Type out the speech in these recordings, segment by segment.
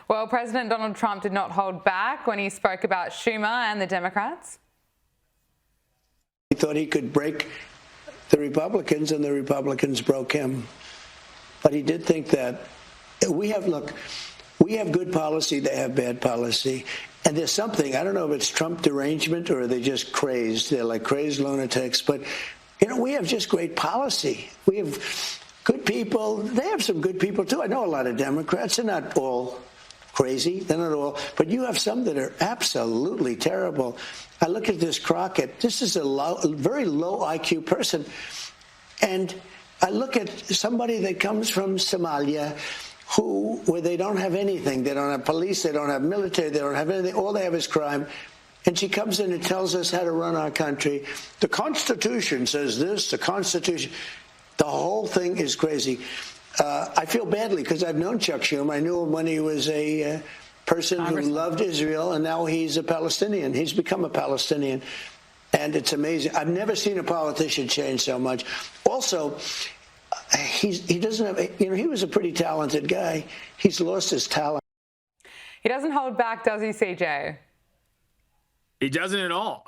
Well, President Donald Trump did not hold back when he spoke about Schumer and the Democrats. He thought he could break the Republicans, and the Republicans broke him. But he did think that we have good policy, they have bad policy. And there's something, I don't know if it's Trump derangement or are they just crazed. They're like crazed lunatics. But, we have just great policy. We have good people. They have some good people, too. I know a lot of Democrats. They're not all crazy. They're not all. But you have some that are absolutely terrible. I look at this Crockett. This is a very low IQ person. And I look at somebody that comes from Somalia where they don't have anything. They don't have police. They don't have military. They don't have anything. All they have is crime. And she comes in and tells us how to run our country. The Constitution says this, the Constitution. The whole thing is crazy. I feel badly because I've known Chuck Schumer. I knew him when he was a person who loved Israel, and now he's a Palestinian. He's become a Palestinian. And it's amazing. I've never seen a politician change so much. Also, he doesn't have, he was a pretty talented guy. He's lost his talent. He doesn't hold back, does he, CJ? He doesn't at all.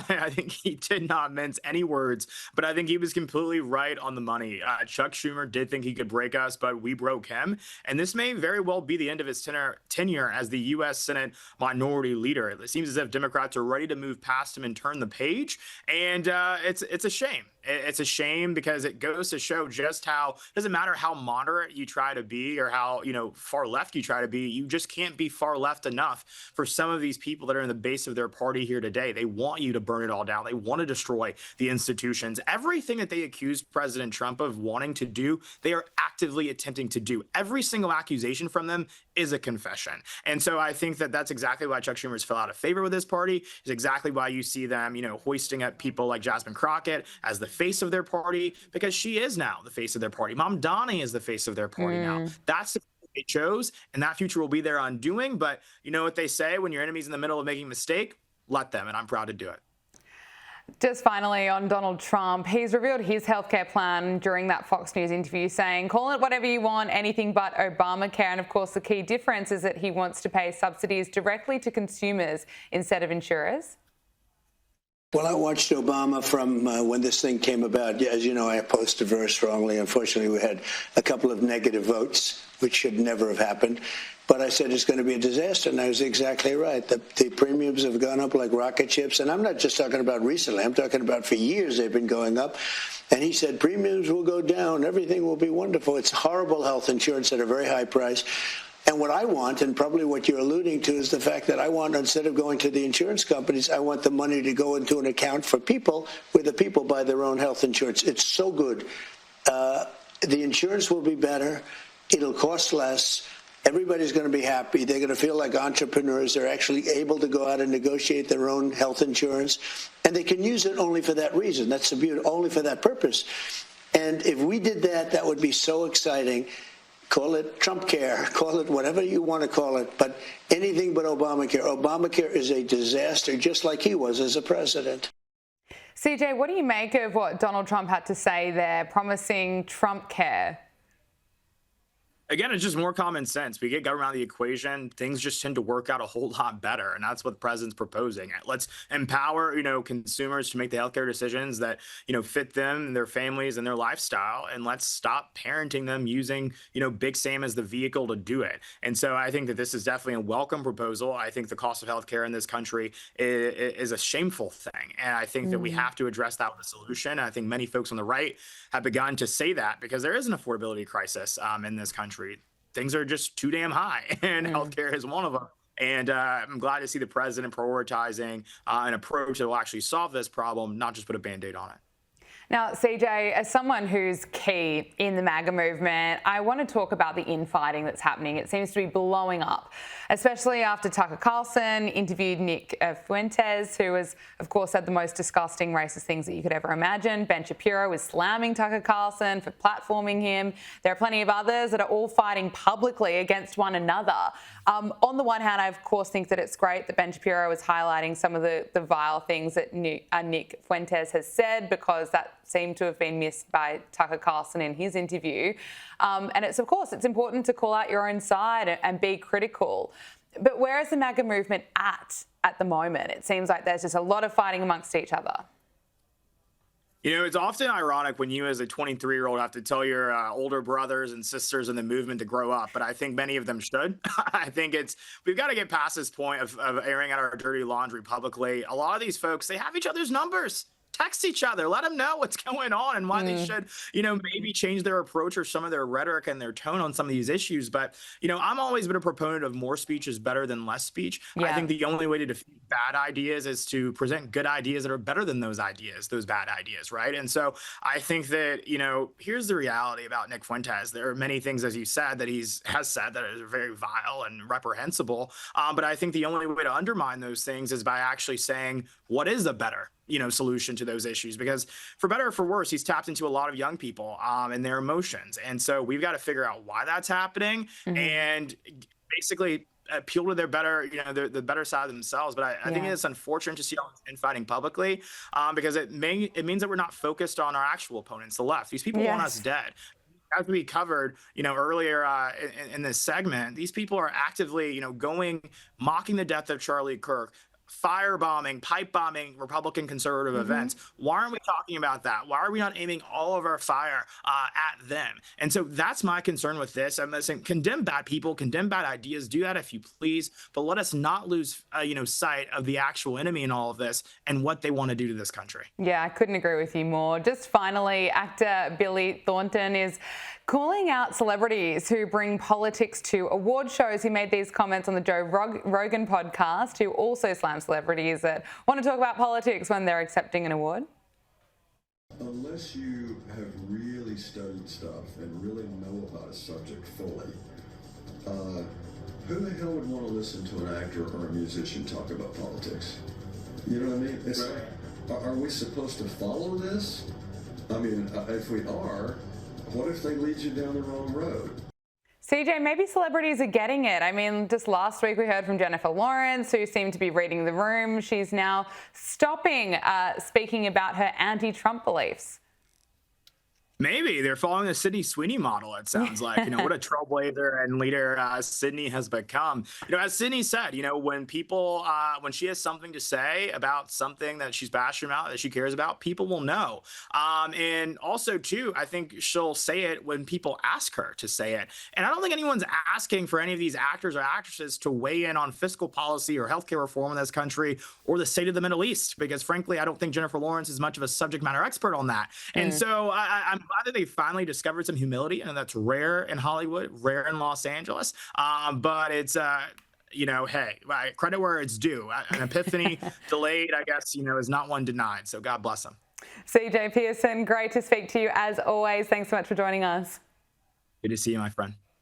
I think he did not mince any words, but I think he was completely right on the money. Chuck Schumer did think he could break us, but we broke him. And this may very well be the end of his tenure as the U.S. Senate minority leader. It seems as if Democrats are ready to move past him and turn the page. And it's a shame. It's a shame because it goes to show just how it doesn't matter how moderate you try to be or how, far left you try to be. You just can't be far left enough for some of these people that are in the base of their party here today. They want you to burn it all down. They want to destroy the institutions. Everything that they accuse President Trump of wanting to do, they are actively attempting to do. Every single accusation from them is a confession. And so I think that that's exactly why Chuck Schumer's fell out of favor with this party. Is exactly why you see them, hoisting up people like Jasmine Crockett as the face of their party, because she is now the face of their party. Mom Donnie is the face of their party now. That's the they chose, and that future will be their undoing. But you know what they say, when your enemy's in the middle of making a mistake, let them, and I'm proud to do it. Just finally on Donald Trump, he's revealed his healthcare plan during that Fox News interview, saying, call it whatever you want, anything but Obamacare. And of course, the key difference is that he wants to pay subsidies directly to consumers instead of insurers. Well, I watched Obama from when this thing came about. As you know, I opposed it very strongly. Unfortunately, we had a couple of negative votes, which should never have happened. But I said it's going to be a disaster, and I was exactly right. The premiums have gone up like rocket ships, and I'm not just talking about recently. I'm talking about for years they've been going up. And he said premiums will go down. Everything will be wonderful. It's horrible health insurance at a very high price. And what I want, and probably what you're alluding to, is the fact that I want, instead of going to the insurance companies, I want the money to go into an account for people where the people buy their own health insurance. It's so good. The insurance will be better. It'll cost less. Everybody's going to be happy. They're going to feel like entrepreneurs. They're actually able to go out and negotiate their own health insurance. And they can use it only for that reason. That's the beauty, only for that purpose. And if we did that, that would be so exciting. Call it Trump care, call it whatever you want to call it, but anything but Obamacare. Obamacare is a disaster, just like he was as a president. CJ, what do you make of what Donald Trump had to say there, promising Trump care? Again, it's just more common sense. We get government out of the equation, things just tend to work out a whole lot better. And that's what the president's proposing. Let's empower, consumers to make the healthcare decisions that, fit them and their families and their lifestyle. And let's stop parenting them using, Big Sam as the vehicle to do it. And so I think that this is definitely a welcome proposal. I think the cost of healthcare in this country is a shameful thing. And I think that we have to address that with a solution. And I think many folks on the right have begun to say that because there is an affordability crisis in this country. Things are just too damn high, and healthcare is one of them. And I'm glad to see the president prioritizing an approach that will actually solve this problem, not just put a Band-Aid on it. Now, CJ, as someone who's key in the MAGA movement, I want to talk about the infighting that's happening. It seems to be blowing up, especially after Tucker Carlson interviewed Nick Fuentes, who has, of course, said the most disgusting racist things that you could ever imagine. Ben Shapiro is slamming Tucker Carlson for platforming him. There are plenty of others that are all fighting publicly against one another. On the one hand, I, of course, think that it's great that Ben Shapiro is highlighting some of the vile things that Nick Fuentes has said, because that seemed to have been missed by Tucker Carlson in his interview. And it's, of course, it's important to call out your own side and be critical. But where is the MAGA movement at the moment? It seems like there's just a lot of fighting amongst each other. You know, it's often ironic when you as a 23-year-old have to tell your older brothers and sisters in the movement to grow up, but I think many of them should. I think we've got to get past this point of airing out our dirty laundry publicly. A lot of these folks, they have each other's numbers. Text each other, let them know what's going on and why they should, maybe change their approach or some of their rhetoric and their tone on some of these issues. But, I'm always been a proponent of more speech is better than less speech. Yeah. I think the only way to defeat bad ideas is to present good ideas that are better than those bad ideas, right? And so I think that, here's the reality about Nick Fuentes. There are many things, as you said, that has said that are very vile and reprehensible. But I think the only way to undermine those things is by actually saying what is the better solution to those issues, because for better or for worse, he's tapped into a lot of young people and their emotions. And so we've got to figure out why that's happening and basically appeal to their better, the better side of themselves. But I think it's unfortunate to see all this infighting publicly because it means that we're not focused on our actual opponents, the left. These people want us dead. As we covered, earlier in this segment, these people are actively, mocking the death of Charlie Kirk, firebombing, pipe bombing Republican conservative events. Why aren't we talking about that? Why are we not aiming all of our fire at them? And so that's my concern with this. I'm saying condemn bad people, condemn bad ideas, do that if you please, but let us not lose sight of the actual enemy in all of this and what they want to do to this country. Yeah, I couldn't agree with you more. Just finally, actor Billy Thornton is calling out celebrities who bring politics to award shows. He made these comments on the Joe Rogan podcast, who also slams celebrities that want to talk about politics when they're accepting an award. Unless you have really studied stuff and really know about a subject fully, who the hell would want to listen to an actor or a musician talk about politics? You know what I mean? It's, are we supposed to follow this? I mean, if we are, what if they lead you down the wrong road? CJ, maybe celebrities are getting it. I mean, just last week we heard from Jennifer Lawrence, who seemed to be reading the room. She's now stopping speaking about her anti-Trump beliefs. Maybe they're following the Sydney Sweeney model, it sounds like. What a trailblazer and leader Sydney has become. As Sydney said, when people, when she has something to say about something that she's passionate about, that she cares about, people will know. And also, too, I think she'll say it when people ask her to say it. And I don't think anyone's asking for any of these actors or actresses to weigh in on fiscal policy or healthcare reform in this country or the state of the Middle East, because frankly, I don't think Jennifer Lawrence is much of a subject matter expert on that. And so I'm glad that they finally discovered some humility, and that's rare in Hollywood, rare in Los Angeles. But it's, hey, credit where it's due. An epiphany delayed, I guess, is not one denied. So God bless them. CJ Pearson, great to speak to you as always. Thanks so much for joining us. Good to see you, my friend.